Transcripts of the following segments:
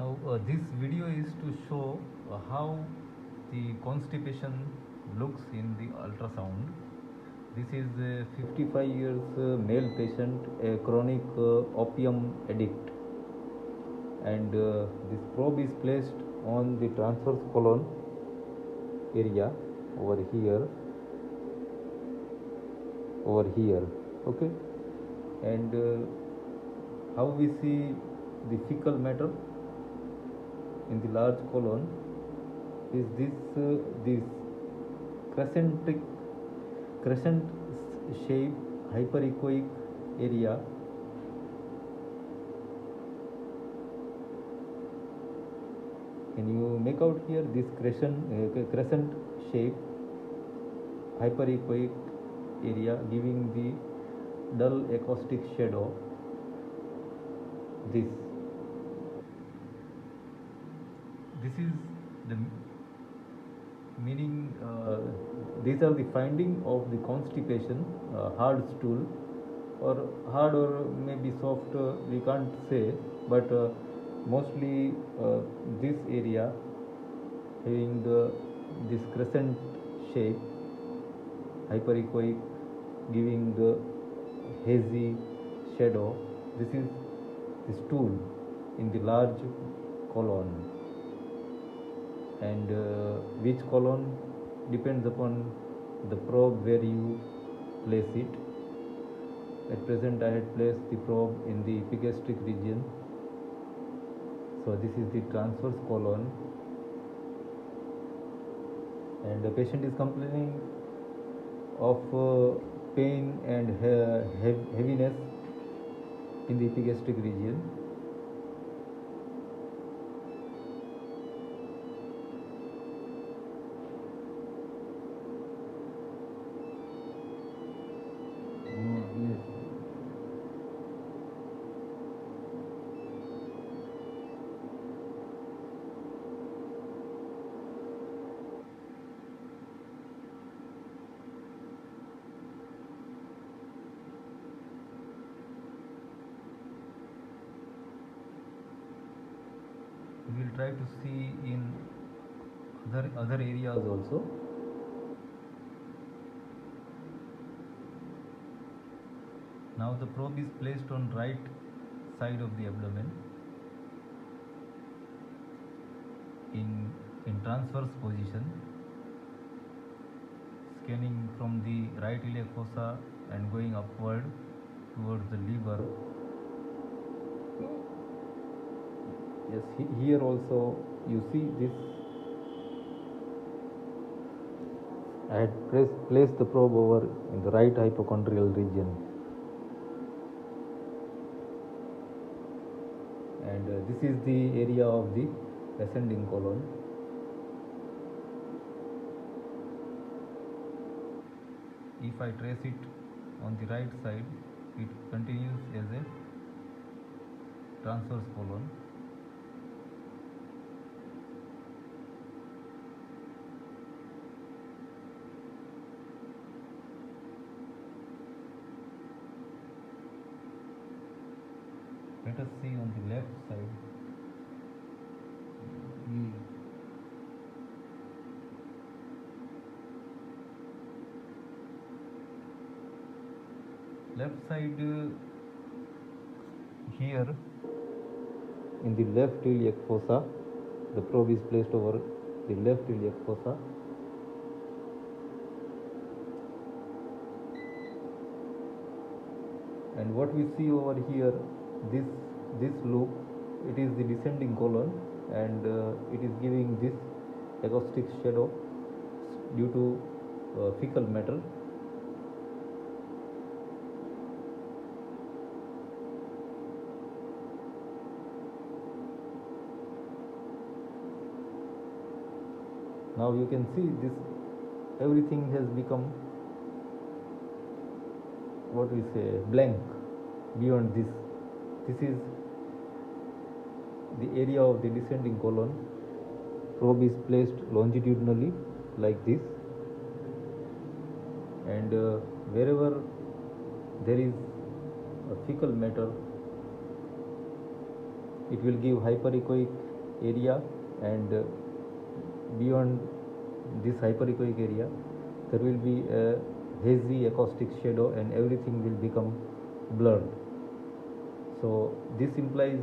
Now this video is to show how the constipation looks in the ultrasound. This is a 55 years male patient, a chronic opium addict, and this probe is placed on the transverse colon area over here, okay, and how we see the fecal matter in the large colon is this crescent shape hyperechoic area. Can you make out here this crescent shape hyperechoic area giving the dull acoustic shadow? This is the meaning. These are the finding of the constipation, hard stool, or hard or maybe soft, we can't say, but mostly this area having this crescent shape hyperechoic giving the hazy shadow. This is the stool in the large colon, and which colon depends upon the probe where you place it. At present I had placed the probe in the epigastric region, so this is the transverse colon, and the patient is complaining of pain and heaviness in the epigastric region. We will try to see in other areas also. Now the probe is placed on right side of the abdomen in transverse position, scanning from the right iliac fossa and going upward towards the liver. Yes, here also you see this. I had placed the probe over in the right hypochondrial region, and this is the area of the ascending colon. If I trace it on the right side, it continues as a transverse colon. Let us see on the left side. Left side, here in the left iliac fossa, the probe is placed over the left iliac fossa. And what we see over here, this loop, it is the descending colon, and it is giving this acoustic shadow due to fecal matter. Now you can see this, everything has become, what we say, blank beyond this. This is the area of the descending colon. Probe is placed longitudinally like this, and wherever there is a fecal matter, it will give hyperechoic area, and beyond this hyperechoic area there will be a hazy acoustic shadow and everything will become blurred. So this implies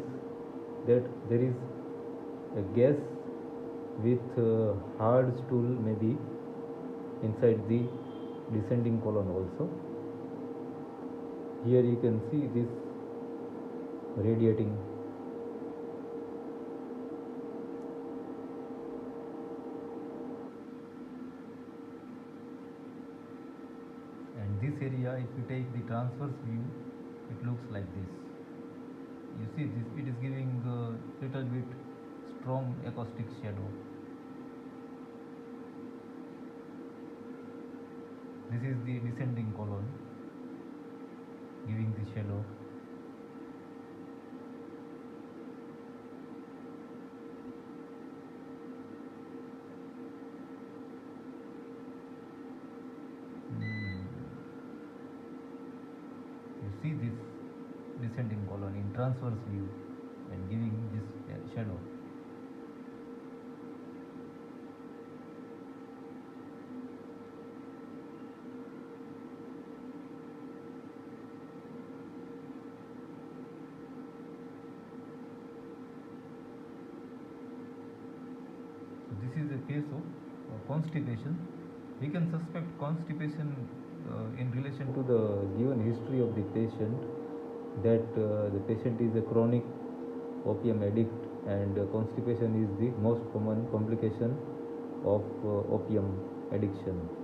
that there is a gas with hard stool maybe inside the descending colon also. Here you can see this radiating. And this area, if you take the transverse view, it looks like this. You see this, it is giving a little bit strong acoustic shadow. This is the descending colon giving the shadow. You see this descending colon in transverse view and giving this shadow. So this is a case of constipation. We can suspect constipation in relation to the given history of the patient, that the patient is a chronic opium addict, and constipation is the most common complication of opium addiction.